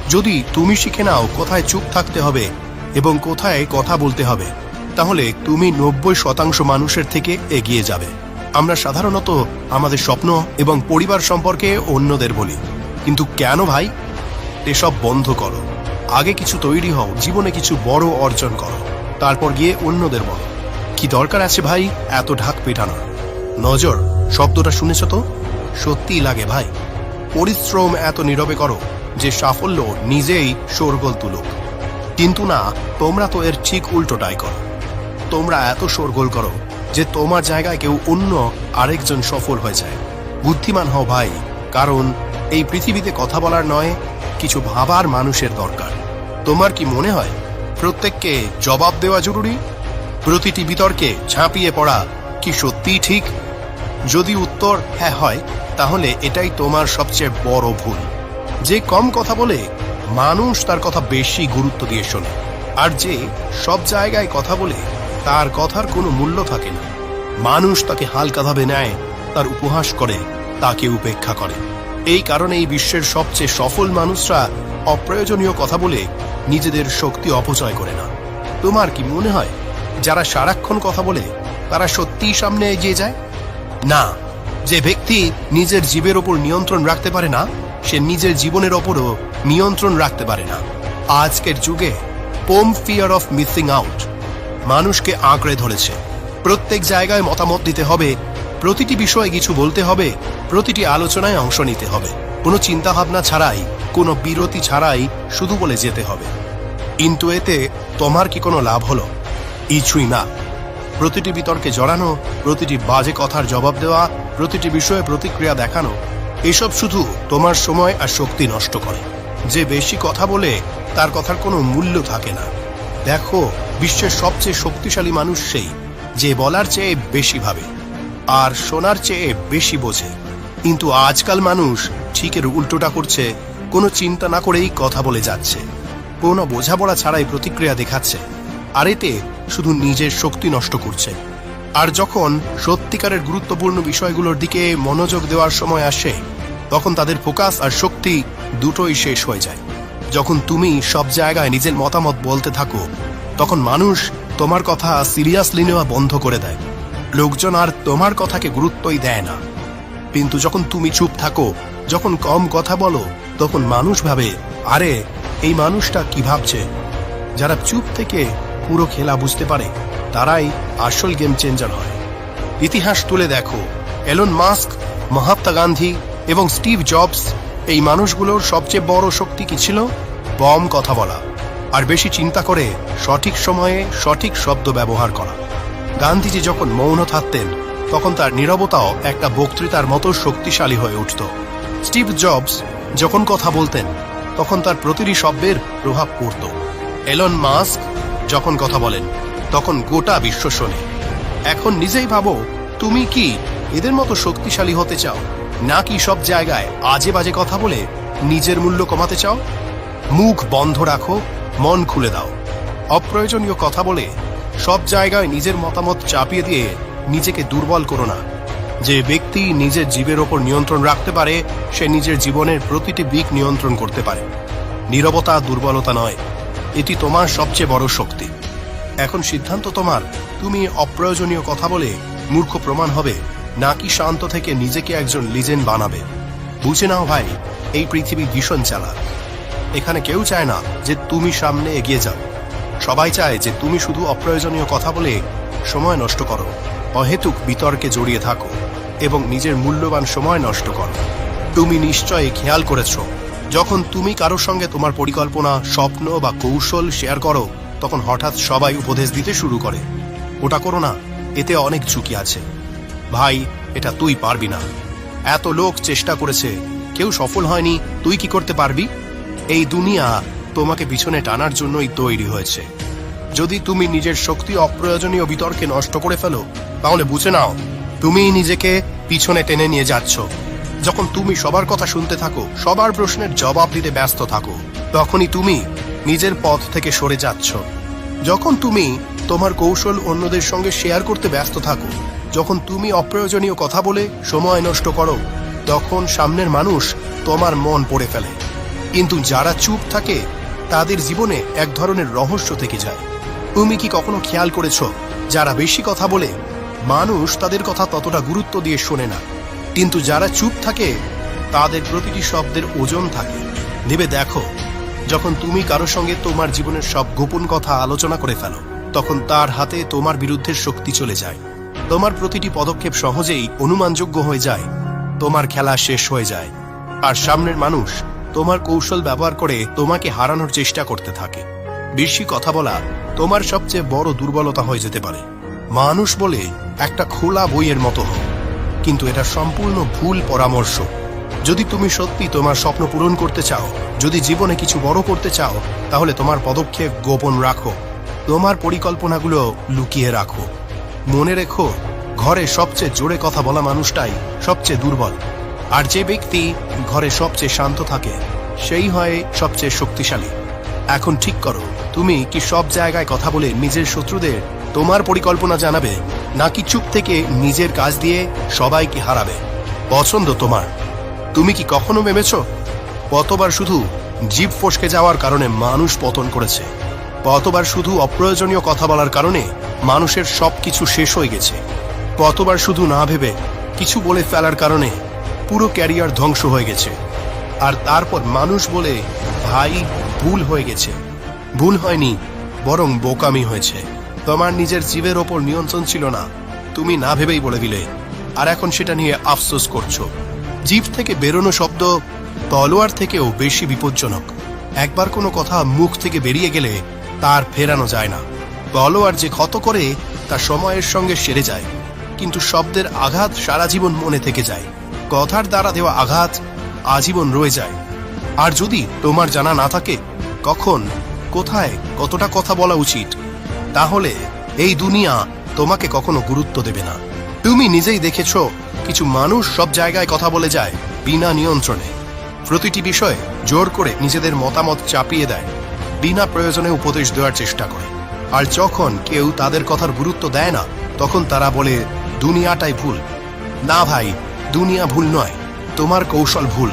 যদি তুমি শিখে নাও কোথায় চুপ থাকতে হবে এবং কোথায় কথা বলতে হবে, তাহলে তুমি 90% মানুষের থেকে এগিয়ে যাবে। আমরা সাধারণত আমাদের স্বপ্ন এবং পরিবার সম্পর্কে অন্যদের বলি, কিন্তু কেন ভাই? এসব বন্ধ করো। আগে কিছু তৈরি হও, জীবনে কিছু বড় অর্জন করো, তারপর গিয়ে অন্যদের বলো। কি দরকার আছে ভাই এত ঢাক পেটানোর? নজর শব্দটা শুনেছ তো? সত্যিই লাগে ভাই। পরিশ্রম এত নীরবে করো যে সাফল্য নিজেই শোরগোল তুলুক। কিন্তু না, তোমরা তো এর ঠিক উল্টোটাই করো। তোমরা এত শোরগোল করো যে তোমার জায়গায় কেউ অন্য আরেকজন সফল হয়ে যায়। বুদ্ধিমান হও ভাই, কারণ এই পৃথিবীতে কথা বলার নয়, কিছু ভাবার মানুষের দরকার। তোমার কি মনে হয় প্রত্যেককে জবাব দেওয়া জরুরি? প্রতিটি বিতর্কে ঝাঁপিয়ে পড়া কি সত্যিই ঠিক? যদি উত্তর হ্যাঁ হয়, তাহলে এটাই তোমার সবচেয়ে বড় ভুল। যে কম কথা বলে, মানুষ তার কথা বেশি গুরুত্ব দিয়ে শোনে। আর যে সব জায়গায় কথা বলে, তার কথার কোনো মূল্য থাকে না। মানুষ তাকে হালকাভাবে নেয়, তার উপহাস করে, তাকে উপেক্ষা করে। এই কারণে এই বিশ্বের সবচেয়ে সফল মানুষরা অপ্রয়োজনীয় কথা বলে নিজেদের শক্তি অপচয় করে না। তোমার কি মনে হয় যারা সারাক্ষণ কথা বলে তারা সত্যিই সামনে এগিয়ে যায়? না। যে ব্যক্তি নিজের জীবের ওপর নিয়ন্ত্রণ রাখতে পারে না, সে নিজের জীবনের ওপরও নিয়ন্ত্রণ রাখতে পারে না। আজকের যুগে ফিয়ার অফ মিসিং আউট মানুষকে আঁকড়ে ধরেছে। প্রত্যেক জায়গায় মতামত দিতে হবে, প্রতিটি বিষয়ে কিছু বলতে হবে, প্রতিটি আলোচনায় অংশ নিতে হবে, কোনো চিন্তা ভাবনা ছাড়াই, কোনো বিরতি ছাড়াই শুধু বলে যেতে হবে। কিন্তু এতে তোমার কি কোনো লাভ হলো? কিছুই না। প্রতিটি বিতর্কে জড়ানো, প্রতিটি বাজে কথার জবাব দেওয়া, প্রতিটি বিষয়ে প্রতিক্রিয়া দেখানো, এসব শুধু তোমার সময় আর শক্তি নষ্ট করে। যে বেশি কথা বলে তার কথার কোনো মূল্য থাকে না। দেখো, বিশ্বের সবচেয়ে শক্তিশালী মানুষ সেই যে বলার চেয়ে বেশি ভাবে আর শোনার চেয়ে বেশি বোঝে। কিন্তু আজকাল মানুষ ঠিক এর উল্টোটা করছে। কোনো চিন্তা না করেই কথা বলে যাচ্ছে, কোনো বোঝাপড়া ছাড়াই প্রতিক্রিয়া দেখাচ্ছে, আর এতে শুধু নিজের শক্তি নষ্ট করছে। আর যখন সত্যিকারের গুরুত্বপূর্ণ বিষয়গুলোর দিকে মনোযোগ দেওয়ার সময় আসে, তখন তাদের ফোকাস আর শক্তি দুটোই শেষ হয়ে যায়। যখন তুমি সব জায়গায় নিজের মতামত বলতে থাকো, তখন মানুষ তোমার কথা সিরিয়াসলি নেওয়া বন্ধ করে দেয়। লোকজন আর তোমার কথাকে গুরুত্বই দেয় না। কিন্তু যখন তুমি চুপ থাকো, যখন কম কথা বলো, তখন মানুষ ভাবে, আরে এই মানুষটা কি ভাবছে? যারা চুপ থেকে পুরো খেলা বুঝতে পারে, তারাই আসল গেম চেঞ্জার হয়। ইতিহাস তুলে দেখো, এলন মাস্ক, মহাত্মা গান্ধী এবং স্টিভ জবস, এই মানুষগুলোর সবচেয়ে বড় শক্তি কি ছিল? কম কথা বলা আর বেশি চিন্তা করে সঠিক সময়ে সঠিক শব্দ ব্যবহার করা। গান্ধীজি যখন মৌন থাকতেন, তখন তার নীরবতাও একটা বক্তৃতার মতো শক্তিশালী হয়ে উঠত। স্টিভ জবস যখন কথা বলতেন, তখন তার প্রতিটি শব্দের প্রভাব পড়ত। এলন মাস্ক যখন কথা বলেন, তখন গোটা বিশ্ব শোনে। এখন নিজেই ভাবো, তুমি কি এদের মতো শক্তিশালী হতে চাও, নাকি সব জায়গায় আজে বাজে কথা বলে নিজের মূল্য কমাতে চাও? মুখ বন্ধ রাখো, মন খুলে দাও। অপ্রয়োজনীয় কথা বলে সব জায়গায় নিজের মতামত চাপিয়ে দিয়ে নিজেকে দুর্বল করো না। যে ব্যক্তি নিজের জীবের ওপর নিয়ন্ত্রণ রাখতে পারে, সে নিজের জীবনের প্রতিটি দিক নিয়ন্ত্রণ করতে পারে। নীরবতা দুর্বলতা নয়, এটি তোমার সবচেয়ে বড় শক্তি। এখন সিদ্ধান্ত তোমার, তুমি অপ্রয়োজনীয় কথা বলে মূর্খ প্রমাণ হবে, নাকি শান্ত থেকে নিজেকে একজন লিজেন্ড বানাবে। বুঝে নাও ভাই, এই পৃথিবী ভীষণ চালাক। এখানে কেউ চায় না যে তুমি সামনে এগিয়ে যাও। সবাই চায় যে তুমি শুধু অপ্রয়োজনীয় কথা বলে সময় নষ্ট করো, অহেতুক বিতর্কে জড়িয়ে থাকো এবং নিজের মূল্যবান সময় নষ্ট করো। তুমি নিশ্চয়ই খেয়াল করেছ, যখন তুমি কারোর সঙ্গে তোমার পরিকল্পনা, স্বপ্ন বা কৌশল শেয়ার করো, তখন হঠাৎ সবাই উপদেশ দিতে শুরু করে, ওটা করো না, এতে অনেক ঝুঁকি আছে। ভাই, এটা তুই পারবি না। এত লোক চেষ্টা করেছে, কেউ সফল হয়নি, তুই কি করতে পারবি? এই দুনিয়া তোমাকে পিছনে টানার জন্যই তৈরি হয়েছে। যদি তুমি নিজের শক্তি অপ্রয়োজনীয় বিতর্কে নষ্ট করে ফেলো, তাহলে বুঝে নাও তুমি নিজেকে পিছনে টেনে নিয়ে যাচ্ছ। যখন তুমি সবার কথা শুনতে থাকো, সবার প্রশ্নের জবাব দিতে ব্যস্ত থাকো, তখনই তুমি নিজের পথ থেকে সরে যাচ্ছ। যখন তুমি তোমার কৌশল অন্যদের সঙ্গে শেয়ার করতে ব্যস্ত থাকো, যখন তুমি অপ্রয়োজনীয় কথা বলে সময় নষ্ট করো, তখন সামনের মানুষ তোমার মন পড়ে ফেলে। কিন্তু যারা চুপ থাকে তাদের জীবনে এক ধরনের রহস্য থেকে যায়। তুমি কি কখনো খেয়াল করেছ, যারা বেশি কথা বলে মানুষ তাদের কথা ততটা গুরুত্ব দিয়ে শোনে না, কিন্তু যারা চুপ থাকে তাদের প্রতিটি শব্দের ওজন থাকে। ভেবে দেখো, যখন তুমি কারোর সঙ্গে তোমার জীবনের সব গোপন কথা আলোচনা করে ফেলো, তখন তার হাতে তোমার বিরুদ্ধে শক্তি চলে যায়। তোমার প্রতিটি পদক্ষেপ সহজেই অনুমানযোগ্য হয়ে যায়। তোমার খেলা শেষ হয়ে যায়, আর সামনের মানুষ তোমার কৌশল ব্যবহার করে তোমাকে হারানোর চেষ্টা করতে থাকে। বেশি কথা বলা তোমার সবচেয়ে বড় দুর্বলতা হয়ে যেতে পারে। মানুষ বলে একটা খোলা বইয়ের মতো হও, কিন্তু এটা সম্পূর্ণ ভুল পরামর্শ। যদি তুমি সত্যি তোমার স্বপ্ন পূরণ করতে চাও, যদি জীবনে কিছু বড় করতে চাও, তাহলে তোমার পদক্ষেপ গোপন রাখো, তোমার পরিকল্পনাগুলো লুকিয়ে রাখো। মনে রেখো, ঘরে সবচেয়ে জোরে কথা বলা মানুষটাই সবচেয়ে দুর্বল, আর যে ব্যক্তি ঘরে সবচেয়ে শান্ত থাকে সেই হয় সবচেয়ে শক্তিশালী। এখন ঠিক করো, তুমি কি সব জায়গায় কথা বলে নিজের শত্রুদের তোমার পরিকল্পনা জানাবে, নাকি চুপ থেকে নিজের কাজ দিয়ে সবাইকে হারাবে? পছন্দ তোমার। তুমি কি কখনো ভেবেছ কতবার শুধু জিভ ফসকে যাওয়ার কারণে মানুষ পতন করেছে? কতবার শুধু অপ্রয়োজনীয় কথা বলার কারণে মানুষের সবকিছু শেষ হয়ে গেছে? কতবার শুধু না ভেবে কিছু বলে ফেলার কারণে পুরো ক্যারিয়ার ধ্বংস হয়ে গেছে? আর তারপর মানুষ বলে, ভাই ভুল হয়ে গেছে। ভুল হয়নি, বরং বোকামি হয়েছে। তোমার নিজের জীবের ওপর নিয়ন্ত্রণ ছিল না, তুমি না ভেবেই বলে দিলে, আর এখন সেটা নিয়ে আফসোস করছো। জিভ থেকে বেরোনো শব্দ তলোয়ার থেকেও বেশি বিপজ্জনক। একবার কোনো কথা মুখ থেকে বেরিয়ে গেলে তার ফেরানো যায় না। তলোয়ার যে ক্ষত করে তা সময়ের সঙ্গে সেরে যায়, কিন্তু শব্দের আঘাত সারা জীবন মনে থেকে যায়। কথার দ্বারা দেওয়া আঘাত আজীবন রয়ে যায়। আর যদি তোমার জানা না থাকে কখন, কোথায়, কতটা কথা বলা উচিত, তাহলে এই দুনিয়া তোমাকে কখনো গুরুত্ব দেবে না। তুমি নিজেই দেখেছো, কিছু মানুষ সব জায়গায় কথা বলে যায় বিনা নিয়ন্ত্রণে। প্রতিটি বিষয়ে জোর করে নিজেদের মতামত চাপিয়ে দেয়, বিনা প্রয়োজনে উপদেশ দেওয়ার চেষ্টা করে। আর যখন কেউ তাদের কথার গুরুত্ব দেয় না, তখন তারা বলে দুনিয়াটাই ভুল। না ভাই, দুনিয়া ভুল নয়, তোমার কৌশল ভুল।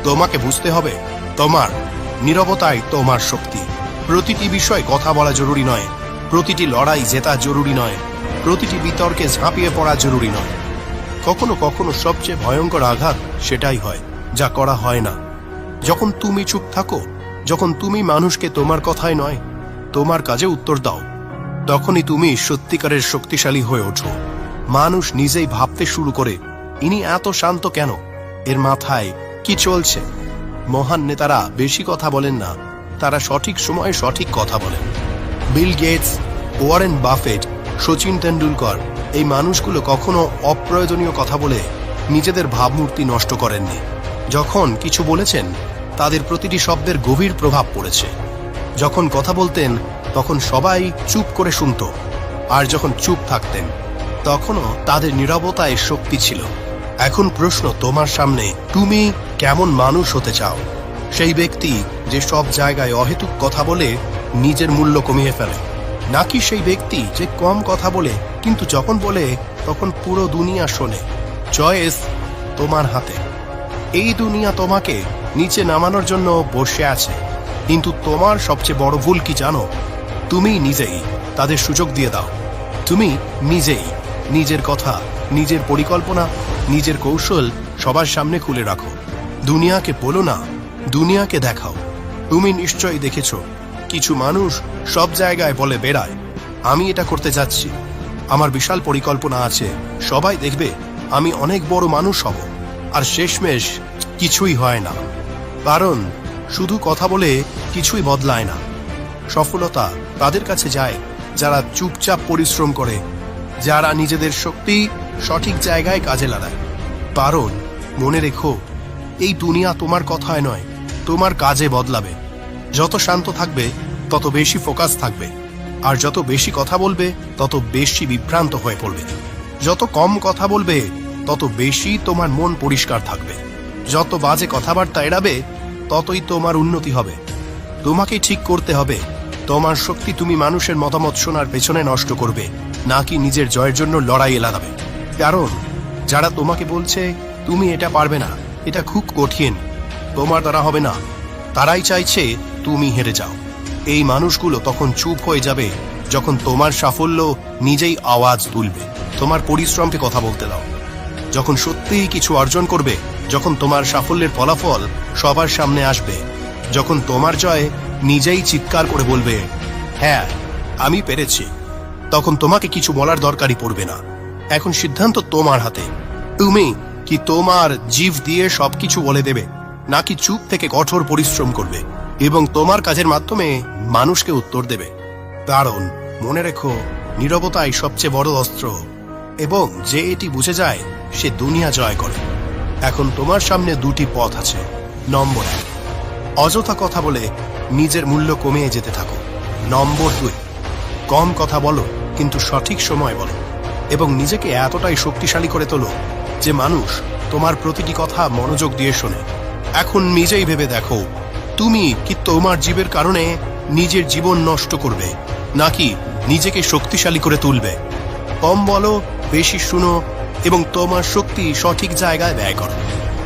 তোমাকে বুঝতে হবে, তোমার নীরবতাই তোমার শক্তি। প্রতিটি বিষয়ে কথা বলা জরুরি নয়, প্রতিটি লড়াই জেতা জরুরি নয়, প্রতিটি বিতর্কে ঝাঁপিয়ে পড়া জরুরি নয়। কখনো কখনো সবচেয়ে ভয়ঙ্কর আঘাত সেটাই হয় যা করা হয় না। যখন তুমি চুপ থাকো, যখন তুমি মানুষকে তোমার কথায় নয় তোমার কাজে উত্তর দাও, তখনই তুমি সত্যিকারের শক্তিশালী হয়ে ওঠো। মানুষ নিজেই ভাবতে শুরু করে, ইনি এত শান্ত কেন, এর মাথায় কি চলছে? মহান নেতারা বেশি কথা বলেন না, তারা সঠিক সময়ে সঠিক কথা বলেন। Bill Gates, Warren Buffett, Sachin Tendulkar, এই মানুষগুলো কখনো অপ্রয়োজনীয় কথা বলে নিজেদের ভাবমূর্তি নষ্ট করেননি। যখন কিছু বলেছেন, তাদের প্রতিটি শব্দের গভীর প্রভাব পড়েছে। যখন কথা বলতেন তখন সবাই চুপ করে শুনত, আর যখন চুপ থাকতেন তখনও তাদের নীরবতায় শক্তি ছিল। এখন প্রশ্ন তোমার সামনে, তুমি কেমন মানুষ হতে চাও? সেই ব্যক্তি যে সব জায়গায় অহেতুক কথা বলে নিজের মূল্য কমিয়ে ফেলে, নাকি সেই ব্যক্তি যে কম কথা বলে কিন্তু যখন বলে তখন পুরো দুনিয়া শোনে? চয়েস তোমার হাতে। এই দুনিয়া তোমাকে নিচে নামানোর জন্য বসে আছে, কিন্তু তোমার সবচেয়ে বড় ভুল কি জানো? তুমি নিজেই তাদের সুযোগ দিয়ে দাও। তুমি নিজেই নিজের কথা, নিজের পরিকল্পনা, নিজের কৌশল সবার সামনে খুলে রাখো। দুনিয়াকে বলো না, দুনিয়াকে দেখাও। তুমি নিশ্চয়ই দেখেছো, কিছু মানুষ সব জায়গায় বলে বেড়ায়, আমি এটা করতে যাচ্ছি, আমার বিশাল পরিকল্পনা আছে, সবাই দেখবে, আমি অনেক বড় মানুষ হব। আর শেষমেশ কিছুই হয় না, কারণ শুধু কথা বলে কিছুই বদলায় না। সফলতা তাদের কাছে যায় যারা চুপচাপ পরিশ্রম করে, যারা নিজেদের শক্তি সঠিক জায়গায় কাজে লাগায়। কারণ মনে রেখো, এই দুনিয়া তোমার কথায় নয়, তোমার কাজে বদলাবে। যত শান্ত থাকবে তত বেশি ফোকাস থাকবে, আর যত বেশি কথা বলবে তত বেশি বিভ্রান্ত হয়ে পড়বে। যত কম কথা বলবে তত বেশি তোমার মন পরিষ্কার থাকবে। যত বাজে কথাবার্তা এড়াবে ততই তোমার উন্নতি হবে। তোমাকে ঠিক করতে হবে, তোমার শক্তি তুমি মানুষের মতামত শোনার পেছনে নষ্ট করবে, নাকি নিজের জয়ের জন্য লড়াইয়ে লাগাবে। কারণ যারা তোমাকে বলছে তুমি এটা পারবে না, এটা খুব কঠিন, তোমার দ্বারা হবে না, তারাই চাইছে তুমি হেরে যাও। এই মানুষগুলো তখন চুপ হয়ে যাবে যখন তোমার সাফল্য নিজেই আওয়াজ তুলবে। তোমার পরিশ্রমকে কথা বলতে দাও। যখন সত্যিই কিছু অর্জন করবে, যখন তোমার সাফল্যের ফলাফল সবার সামনে আসবে, যখন তোমার জয় নিজেই চিৎকার করে বলবে, হ্যাঁ আমি পেরেছি, তখন তোমাকে কিছু বলার দরকারই পড়বে না। এখন সিদ্ধান্ত তোমার হাতে। তুমি কি তোমার জিভ দিয়ে সবকিছু বলে দেবে, নাকি চুপ থেকে কঠোর পরিশ্রম করবে এবং তোমার কাজের মাধ্যমে মানুষকে উত্তর দেবে? কারণ মনে রেখো, নীরবতাই সবচেয়ে বড় অস্ত্র, এবং যে এটি বুঝে যায় সে দুনিয়া জয় করে। এখন তোমার সামনে দুটি পথ আছে। নম্বর 1, অযথা কথা বলে নিজের মূল্য কমিয়ে যেতে থাকো। নম্বর 2, কম কথা বলো কিন্তু সঠিক সময় বলো, এবং নিজেকে এতটাই শক্তিশালী করে তোলো যে মানুষ তোমার প্রতিটি কথা মনোযোগ দিয়ে শোনে। এখন নিজেই ভেবে দেখো, তুমি কি তোমার জীবের কারণে নিজের জীবন নষ্ট করবে, নাকি নিজেকে শক্তিশালী করে তুলবে? কম বলো, বেশি শুনো, এবং তোমার শক্তি সঠিক জায়গায় ব্যয় করো,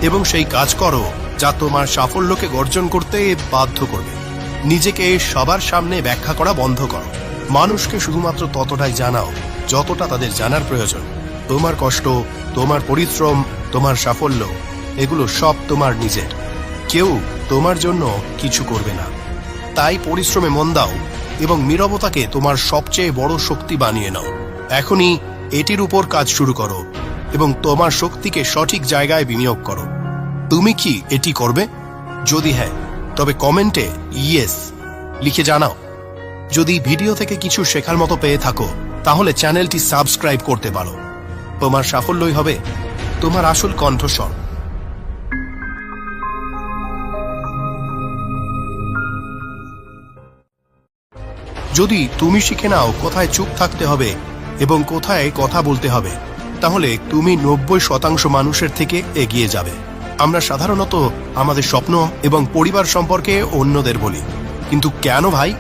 এবং সেই কাজ করো যা তোমার সাফল্যকে অর্জন করতে বাধ্য করবে। নিজেকে সবার সামনে ব্যাখ্যা করা বন্ধ করো। মানুষকে শুধুমাত্র ততটাই জানাও যতটা তাদের জানার প্রয়োজন। তোমার কষ্ট, তোমার পরিশ্রম, তোমার সাফল্য, এগুলো সব তোমার নিজের। কেউ তোমার জন্য কিছু করবে না। তাই পরিশ্রমে মন দাও এবং নীরবতাকে তোমার সবচেয়ে বড় শক্তি বানিয়ে নাও। এখনই এটির উপর কাজ শুরু করো এবং তোমার শক্তিকে সঠিক জায়গায় বিনিয়োগ করো। তুমি কি এটি করবে? যদি হ্যাঁ, তবে কমেন্টে ইয়েস লিখে জানাও। যদি ভিডিও থেকে কিছু শেখার মতো পেয়ে থাকো, তাহলে চ্যানেলটি সাবস্ক্রাইব করতে পারো। তোমার সাফল্যই হবে তোমার আসল কণ্ঠস্বর। যদি তুমি শিখে নাও কোথায় চুপ থাকতে হবে এবং কোথায় কথা বলতে হবে, তাহলে তুমি 90% মানুষের থেকে এগিয়ে যাবে। আমরা সাধারণত আমাদের স্বপ্ন এবং পরিবার সম্পর্কে অন্যদের বলি, কিন্তু কেন ভাই?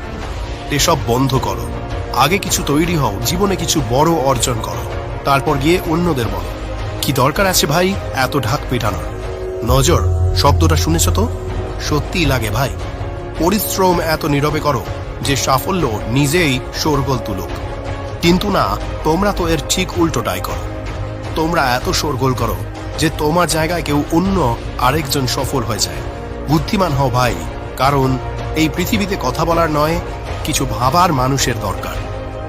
এসব বন্ধ করো। আগে কিছু তৈরি হও, জীবনে কিছু বড় অর্জন করো, তারপর গিয়ে অন্যদের বলো। কি দরকার আছে ভাই এত ঢাক পিটানোর? নজর শব্দটা শুনেছ তো? সত্যিই লাগে ভাই। পরিশ্রম এত নীরবে করো যে সাফল্য নিজেই শোরগোল তুলুক। কিন্তু না, তোমরা তো এর ঠিক উল্টোটাই করো। তোমরা এত শোরগোল করো যে তোমার জায়গায় কেউ অন্য আরেকজন সফল হয়ে যায়। বুদ্ধিমান হও ভাই, কারণ এই পৃথিবীতে কথা বলার নয়, কিছু ভাবার মানুষের দরকার।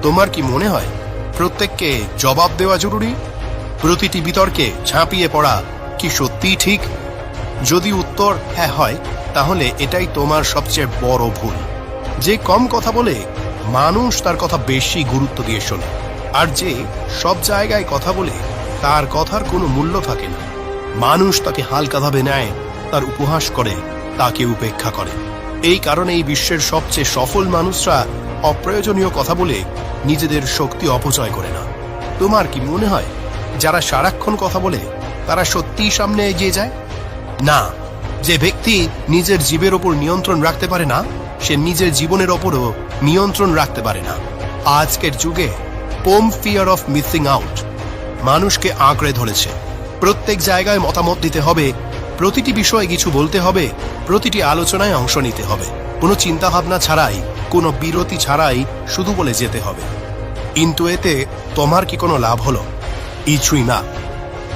তোমার কি মনে হয় প্রত্যেককে জবাব দেওয়া জরুরি? প্রতিটি বিতর্কে ঝাঁপিয়ে পড়া কি সত্যিই ঠিক? যদি উত্তর হ্যাঁ হয়, তাহলে এটাই তোমার সবচেয়ে বড় ভুল। যে কম কথা বলে মানুষ তার কথা বেশি গুরুত্ব দিয়ে শোনে, আর যে সব জায়গায় কথা বলে তার কথার কোনো মূল্য থাকে না। মানুষ তাকে হালকাভাবে নেয়, তার উপহাস করে, তাকে উপেক্ষা করে। এই কারণে এই বিশ্বের সবচেয়ে সফল মানুষরা অপ্রয়োজনীয় কথা বলে নিজেদের শক্তি অপচয় করে না। তোমার কি মনে হয় যারা সারাক্ষণ কথা বলে তারা সত্যিই সামনে এগিয়ে যায়? না। যে ব্যক্তি নিজের জীবের ওপর নিয়ন্ত্রণ রাখতে পারে না, সে নিজের জীবনের ওপরও নিয়ন্ত্রণ রাখতে পারে না। আজকের যুগে ফিয়ার অফ মিসিং আউট মানুষকে আঁকড়ে ধরেছে। প্রত্যেক জায়গায় মতামত দিতে হবে, প্রতিটি বিষয়ে কিছু বলতে হবে, প্রতিটি আলোচনায় অংশ নিতে হবে, কোনো চিন্তা ভাবনা ছাড়াই, কোনো বিরতি ছাড়াই শুধু বলে যেতে হবে। কিন্তু এতে তোমার কি কোনো লাভ হলো? কিছুই না।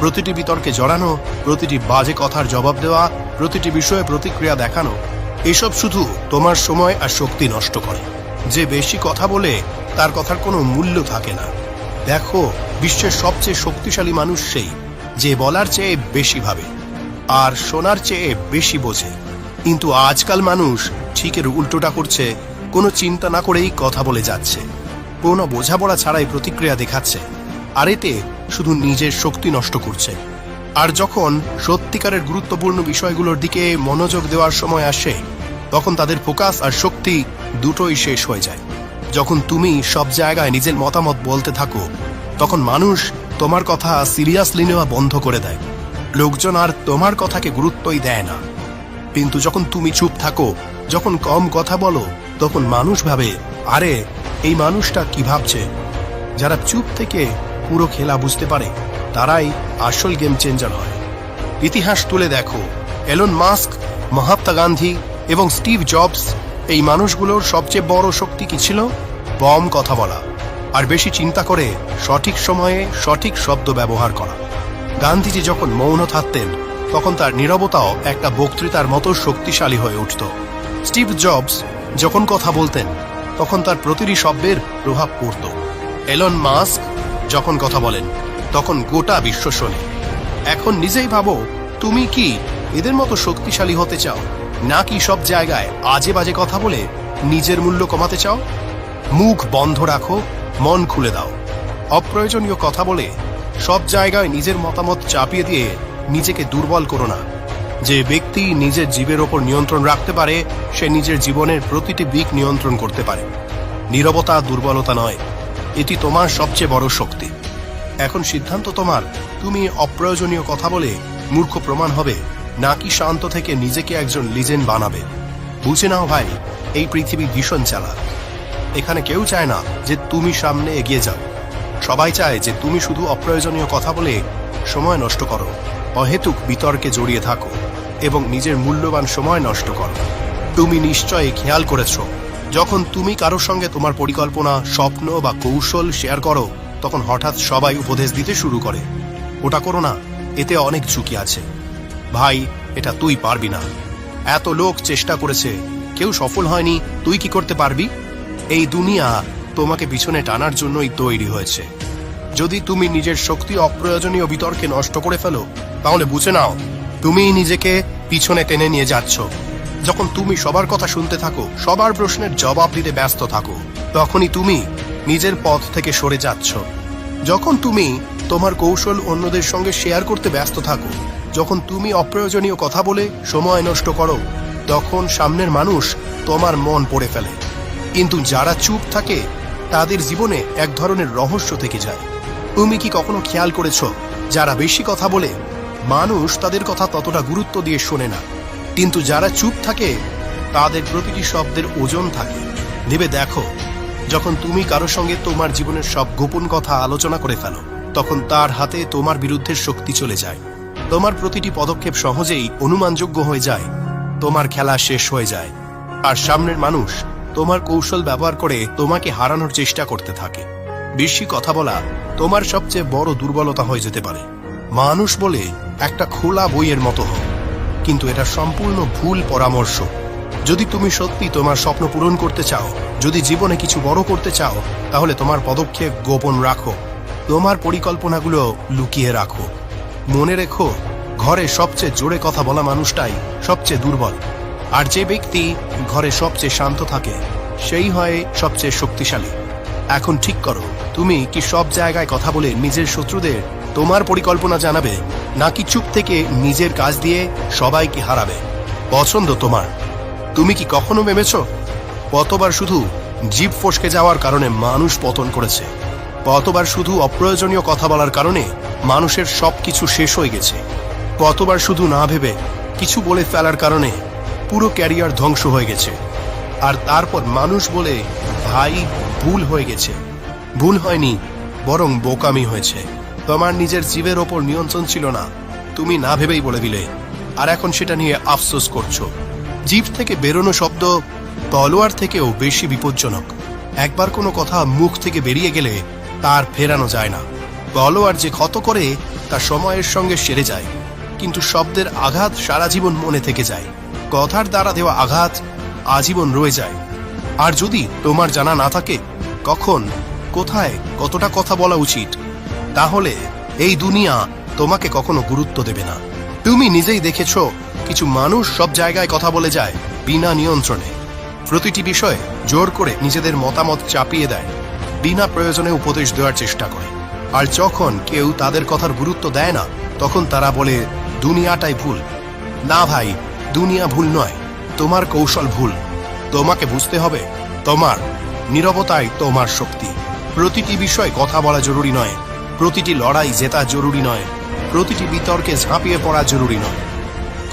প্রতিটি বিতর্কে জড়ানো, প্রতিটি বাজে কথার জবাব দেওয়া, প্রতিটি বিষয়ে প্রতিক্রিয়া দেখানো, এসব শুধু তোমার সময় আর শক্তি নষ্ট করে। যে বেশি কথা বলে তার কথার কোনো মূল্য থাকে না। দেখো, বিশ্বের সবচেয়ে শক্তিশালী মানুষ সেই যে বলার চেয়ে বেশি ভাবে আর শোনার চেয়ে বেশি বোঝে। কিন্তু আজকাল মানুষ ঠিক এর উল্টোটা করছে। কোনো চিন্তা না করেই কথা বলে যাচ্ছে, কোনো বোঝাপড়া ছাড়াই প্রতিক্রিয়া দেখাচ্ছে, আর এতে শুধু নিজের শক্তি নষ্ট করছে। আর যখন সত্যিকারের গুরুত্বপূর্ণ বিষয়গুলোর দিকে মনোযোগ দেওয়ার সময় আসে, তখন তাদের ফোকাস আর শক্তি দুটোই শেষ হয়ে যায়। যখন তুমি সব জায়গায় নিজের মতামত বলতে থাকো, তখন মানুষ তোমার কথা সিরিয়াসলি নেওয়া বন্ধ করে দেয়। লোকজন আর তোমার কথাকে গুরুত্বই দেয় না। কিন্তু যখন তুমি চুপ থাকো, যখন কম কথা বলো, তখন মানুষ ভাবে, আরে এই মানুষটা কি ভাবছে? যারা চুপ থেকে পুরো খেলা বুঝতে পারে, তারাই আসল গেম চেঞ্জার হয়। ইতিহাস তুলে দেখো, এলন মাস্ক, মহাত্মা গান্ধী এবং স্টিভ জবস, এই মানুষগুলোর সবচেয়ে বড় শক্তি কি ছিল? কম কথা বলা, আর বেশি চিন্তা করে সঠিক সময়ে সঠিক শব্দ ব্যবহার করা। গান্ধীজি যখন মৌন থাকতেন তখন তার নীরবতাও একটা বক্তৃতার মতো শক্তিশালী হয়ে উঠত। স্টিভ জবস যখন কথা বলতেন তখন তার প্রতিটি শব্দের প্রভাব পড়ত। এলন মাস্ক যখন কথা বলেন তখন গোটা বিশ্ব শোনে। এখন নিজেই ভাবো, তুমি কি এদের মতো শক্তিশালী হতে চাও, নাকি সব জায়গায় আজে বাজে কথা বলে নিজের মূল্য কমাতে চাও? মুখ বন্ধ রাখো, মন খুলে দাও। অপ্রয়োজনীয় কথা বলে সব জায়গায় নিজের মতামত চাপিয়ে দিয়ে নিজেকে দুর্বল করো না। যে ব্যক্তি নিজের জীবের ওপর নিয়ন্ত্রণ রাখতে পারে সে নিজের জীবনের প্রতিটি দিক নিয়ন্ত্রণ করতে পারে। নীরবতা দুর্বলতা নয়, এটি তোমার সবচেয়ে বড় শক্তি। এখন সিদ্ধান্ত তোমার, তুমি অপ্রয়োজনীয় কথা বলে মূর্খ প্রমাণ হবে, নাকি শান্ত থেকে নিজেকে একজন লিজেন্ড বানাবে। বুঝে নাও ভাই, এই পৃথিবী ভীষণ চালাক। এখানে কেউ চায় না যে তুমি সামনে এগিয়ে যাও। সবাই চায় যে তুমি শুধু অপ্রয়োজনীয় কথা বলে সময় নষ্ট করো, অহেতুক বিতর্কে জড়িয়ে থাকো এবং নিজের মূল্যবান সময় নষ্ট করো। তুমি নিশ্চয়ই খেয়াল করেছ, যখন তুমি কারোর সঙ্গে তোমার পরিকল্পনা, স্বপ্ন বা কৌশল শেয়ার করো তখন হঠাৎ সবাই উপদেশ দিতে শুরু করে, ওটা করো না, এতে অনেক ঝুঁকি আছে। ভাই, এটা তুই পারবি না, এত লোক চেষ্টা করেছে, কেউ সফল হয়নি, তুই কি করতে পারবি? এই দুনিয়া তোমাকে পিছনে টানার জন্যই তৈরি হয়েছে। যদি তুমি নিজের শক্তি অপ্রয়োজনীয় বিতর্কে নষ্ট করে ফেলো তাহলে বুঝে নাও তুমি নিজেকে পিছনে টেনে নিয়ে যাচ্ছ। যখন তুমি সবার কথা শুনতে থাকো, সবার প্রশ্নের জবাব দিতে ব্যস্ত থাকো, তখনই তুমি নিজের পথ থেকে সরে যাচ্ছ। যখন তুমি তোমার কৌশল অন্যদের সঙ্গে শেয়ার করতে ব্যস্ত থাকো, যখন তুমি অপ্রয়োজনীয় কথা বলে সময় নষ্ট করো, তখন সামনের মানুষ তোমার মন পড়ে ফেলে। কিন্তু যারা চুপ থাকে তাদের জীবনে এক ধরনের রহস্য থেকে যায়। তুমি কি কখনো খেয়াল করেছো, যারা বেশি কথা বলে মানুষ তাদের কথা ততটা গুরুত্ব দিয়ে শোনে না, কিন্তু যারা চুপ থাকে তাদের প্রতিটি শব্দের ওজন থাকে। ভেবে দেখো, যখন তুমি কারো সঙ্গে তোমার জীবনের সব গোপন কথা আলোচনা করে ফেলো তখন তার হাতে তোমার বিরুদ্ধে শক্তি চলে যায়। তোমার প্রতিটি পদক্ষেপ সহজেই অনুমানযোগ্য হয়ে যায়, তোমার খেলা শেষ হয়ে যায়, আর সামনের মানুষ তোমার কৌশল ব্যবহার করে তোমাকে হারানোর চেষ্টা করতে থাকে। বেশি কথা বলা তোমার সবচেয়ে বড় দুর্বলতা হয়ে যেতে পারে। মানুষ বলে একটা খোলা বইয়ের মতো হও, কিন্তু এটা সম্পূর্ণ ভুল পরামর্শ। যদি তুমি সত্যি তোমার স্বপ্ন পূরণ করতে চাও, যদি জীবনে কিছু বড় করতে চাও, তাহলে তোমার পদক্ষেপ গোপন রাখো, তোমার পরিকল্পনাগুলো লুকিয়ে রাখো। মনে রেখো, ঘরে সবচেয়ে জোরে কথা বলা মানুষটাই সবচেয়ে দুর্বল, আর যে ব্যক্তি ঘরে সবচেয়ে শান্ত থাকে সেই হয় সবচেয়ে শক্তিশালী। এখন ঠিক করো, তুমি কি সব জায়গায় কথা বলে নিজের শত্রুদের তোমার পরিকল্পনা জানাবে, নাকি চুপ থেকে নিজের কাজ দিয়ে সবাইকে হারাবে? পছন্দ তোমার। তুমি কি কখনো ভেবেছ কতবার শুধু জিভ ফসকে যাওয়ার কারণে মানুষ পতন করেছে? কতবার শুধু অপ্রয়োজনীয় কথা বলার কারণে মানুষের সবকিছু শেষ হয়ে গেছে? কতবার শুধু না ভেবে কিছু বলে ফেলার কারণে পুরো ক্যারিয়ার ধ্বংস হয়ে গেছে? আর তারপর মানুষ বলে, ভাই ভুল হয়ে গেছে। ভুল হয়নি, বরং বোকামি হয়েছে। তোমার নিজের জীবের ওপর নিয়ন্ত্রণ ছিল না, তুমি না ভেবেই বলে দিলে, আর এখন সেটা নিয়ে আফসোস করছো। জিভ থেকে বেরোনো শব্দ তলোয়ার থেকেও বেশি বিপজ্জনক। একবার কোনো কথা মুখ থেকে বেরিয়ে গেলে তার ফেরানো যায় না। তলোয়ার যে ক্ষত করে তা সময়ের সঙ্গে সেরে যায়, কিন্তু শব্দের আঘাত সারা জীবন মনে থেকে যায়। কথার দ্বারা দেওয়া আঘাত আজীবন রয়ে যায়। আর যদি তোমার জানা না থাকে কখন, কোথায়, কতটা কথা বলা উচিত, তাহলে এই দুনিয়া তোমাকে কখনো গুরুত্ব দেবে না। তুমি নিজেই দেখেছ, কিছু মানুষ সব জায়গায় কথা বলে যায় বিনা নিয়ন্ত্রণে। প্রতিটি বিষয়ে জোর করে নিজেদের মতামত চাপিয়ে দেয়, বিনা প্রয়োজনে উপদেশ দেওয়ার চেষ্টা করে। আর যখন কেউ তাদের কথার গুরুত্ব দেয় না তখন তারা বলে দুনিয়াটাই ভুল। না ভাই, দুনিয়া ভুল নয়, তোমার কৌশল ভুল। তোমাকে বুঝতে হবে, তোমার নীরবতাই তোমার শক্তি। প্রতিটি বিষয়ে কথা বলা জরুরি নয়, প্রতিটি লড়াই জেতা জরুরি নয়, প্রতিটি বিতর্কে ঝাঁপিয়ে পড়া জরুরি নয়।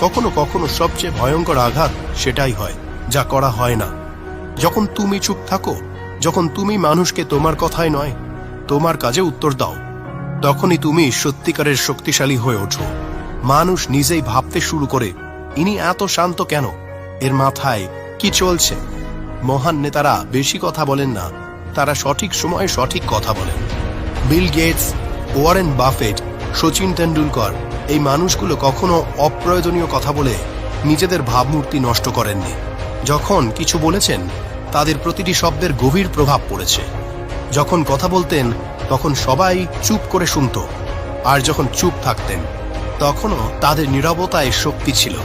কখনো কখনো সবচেয়ে ভয়ঙ্কর আঘাত সেটাই হয় যা করা হয় না। যখন তুমি চুপ থাকো, যখন তুমি মানুষকে তোমার কথাই নয় তোমার কাজে উত্তর দাও, তখনই তুমি সত্যিকারের শক্তিশালী হয়ে ওঠো। মানুষ নিজেই ভাবতে শুরু করে, ইনি এত শান্ত কেন, এর মাথায় কি চলছে? মহান নেতারা বেশি কথা বলেন না, তারা সঠিক সময়ে সঠিক কথা বলেন। Bill Gates, Warren Buffett, Sachin Tendulkar, এই মানুষগুলো কখনো অপ্রয়োজনীয় কথা বলে নিজেদের ভাবমূর্তি নষ্ট করেননি। যখন কিছু বলেছেন তাদের প্রতিটি শব্দের গভীর প্রভাব পড়েছে। যখন কথা বলতেন তখন সবাই চুপ করে শুনত, আর যখন চুপ থাকতেন তখনও তাদের নীরবতায় শক্তি ছিল।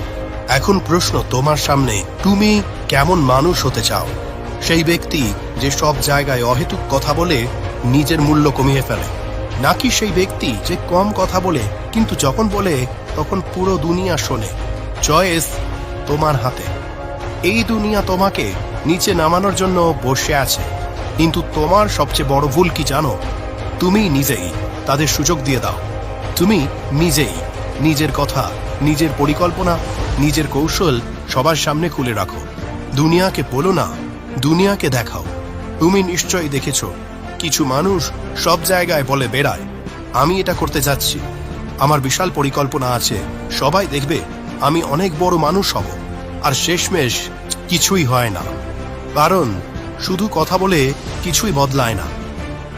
এখন প্রশ্ন তোমার সামনে, তুমি কেমন মানুষ হতে চাও? সেই ব্যক্তি যে সব জায়গায় অহেতুক কথা বলে নিজের মূল্য কমিয়ে ফেলে, নাকি সেই ব্যক্তি যে কম কথা বলে কিন্তু যখন বলে তখন পুরো দুনিয়া শোনে? চয়েস তোমার হাতে। এই দুনিয়া তোমাকে নিচে নামানোর জন্য বসে আছে, কিন্তু তোমার সবচেয়ে বড় ভুল কি জানো? তুমি নিজেই তাদের সুযোগ দিয়ে দাও। তুমি নিজেই নিজের কথা, নিজের পরিকল্পনা, নিজের কৌশল সবার সামনে খুলে রাখো। দুনিয়াকে বলো না, দুনিয়াকে দেখাও। তুমি নিশ্চয়ই দেখেছো কিছু মানুষ সব জায়গায় বলে বেড়ায়, আমি এটা করতে যাচ্ছি, আমার বিশাল পরিকল্পনা আছে, সবাই দেখবে, আমি অনেক বড় মানুষ হব। আর শেষমেশ কিছুই হয় না, কারণ শুধু কথা বলে কিছুই বদলায় না।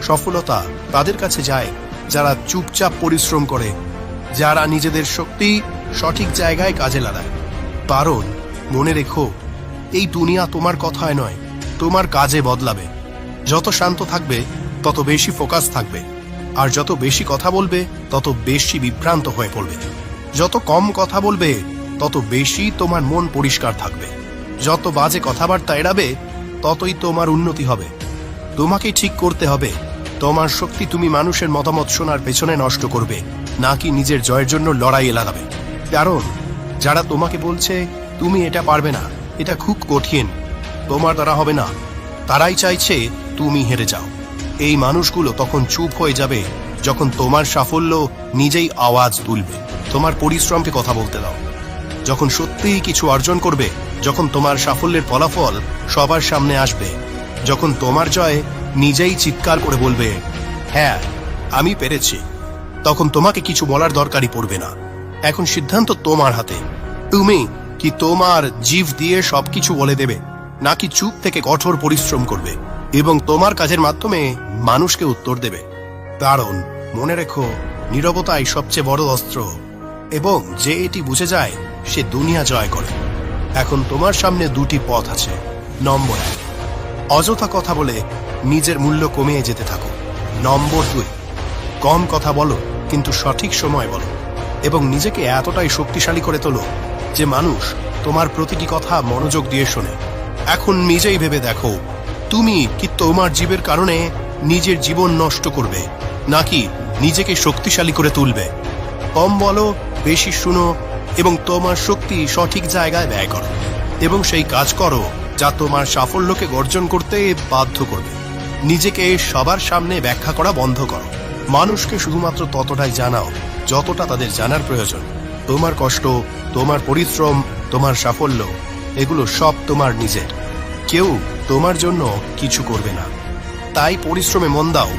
সফলতা তাদের কাছে যায় যারা চুপচাপ পরিশ্রম করে, যারা নিজেদের শক্তি সঠিক জায়গায় কাজে লাগায়। কারণ মনে রেখো, এই দুনিয়া তোমার কথায় নয়, তোমার কাজে বদলাবে। যত শান্ত থাকবে তত বেশি ফোকাস থাকবে, আর যত বেশি কথা বলবে তত বেশি বিভ্রান্ত হয়ে পড়বে। যত কম কথা বলবে তত বেশি তোমার মন পরিষ্কার থাকবে। যত বাজে কথাবার্তা এড়াবে ততই তোমার উন্নতি হবে। তোমাকে ঠিক করতে হবে তোমার শক্তি তুমি মানুষের মতামত শোনার পেছনে নষ্ট করবে, নাকি নিজের জয়ের জন্য লড়াইয়ে লাগাবে। কারণ যারা তোমাকে বলছে তুমি এটা পারবে না, এটা খুব কঠিন, তোমার দ্বারা হবে না, তারাই চাইছে তুমি হেরে যাও। এই মানুষগুলো তখন চুপ হয়ে যাবে যখন তোমার সাফল্য নিজেই আওয়াজ তুলবে। তোমার পরিশ্রমকে কথা বলতে দাও। যখন সত্যিই কিছু অর্জন করবে, যখন তোমার সাফল্যের ফলাফল সবার সামনে আসবে, যখন তোমার জয় নিজেই চিৎকার করে বলবে, হ্যাঁ আমি পেরেছি, তখন তোমাকে কিছু বলার দরকারই পড়বে না। এখন সিদ্ধান্ত তোমার হাতে। তুমি কি তোমার জিভ দিয়ে সবকিছু বলে দেবে, নাকি চুপ থেকে কঠোর পরিশ্রম করবে এবং তোমার কাজের মাধ্যমে মানুষকে উত্তর দেবে? কারণ মনে রেখো, নীরবতাই সবচেয়ে বড় অস্ত্র, এবং যে এটি বুঝে যায় সে দুনিয়া জয় করে। এখন তোমার সামনে দুটি পথ আছে। নম্বর 1, অযথা কথা বলে নিজের মূল্য কমিয়ে যেতে থাকো। নম্বর 2, কম কথা বলো কিন্তু সঠিক সময় বলো, এবং নিজেকে এতটাই শক্তিশালী করে তোলো যে মানুষ তোমার প্রতিটি কথা মনোযোগ দিয়ে শোনে। এখন নিজেই ভেবে দেখো, তুমি কি তোমার জীবের কারণে নিজের জীবন নষ্ট করবে, নাকি নিজেকে শক্তিশালী করে তুলবে? কম বলো, বেশি শুনো, এবং তোমার শক্তি সঠিক জায়গায় ব্যয় করো, এবং সেই কাজ করো যা তোমার সাফল্যকে অর্জন করতে বাধ্য করবে। নিজেকে সবার সামনে ব্যাখ্যা করা বন্ধ করো। মানুষকে শুধুমাত্র ততটাই জানাও যতটা তাদের জানার প্রয়োজন। তোমার কষ্ট, তোমার পরিশ্রম, তোমার সাফল্য, এগুলো সব তোমার নিজের। কেউ তোমার জন্য কিছু করবে না। তাই পরিশ্রমে মন দাও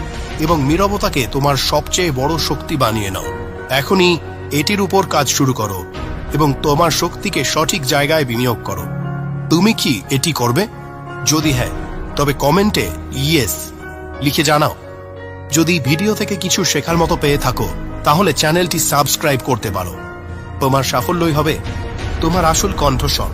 এবং নীরবতাকে তোমার সবচেয়ে বড় শক্তি বানিয়ে নাও। এখনই এটির উপর কাজ শুরু করো এবং তোমার শক্তিকে সঠিক জায়গায় বিনিয়োগ করো। তুমি কি এটি করবে? যদি হ্যাঁ, তবে কমেন্টে ইয়েস লিখে জানাও। যদি ভিডিও থেকে কিছু শেখার মতো পেয়ে থাকো তাহলে চ্যানেলটি সাবস্ক্রাইব করতে পারো। তোমার সাফল্যই হবে তোমার আসল কণ্ঠস্বর।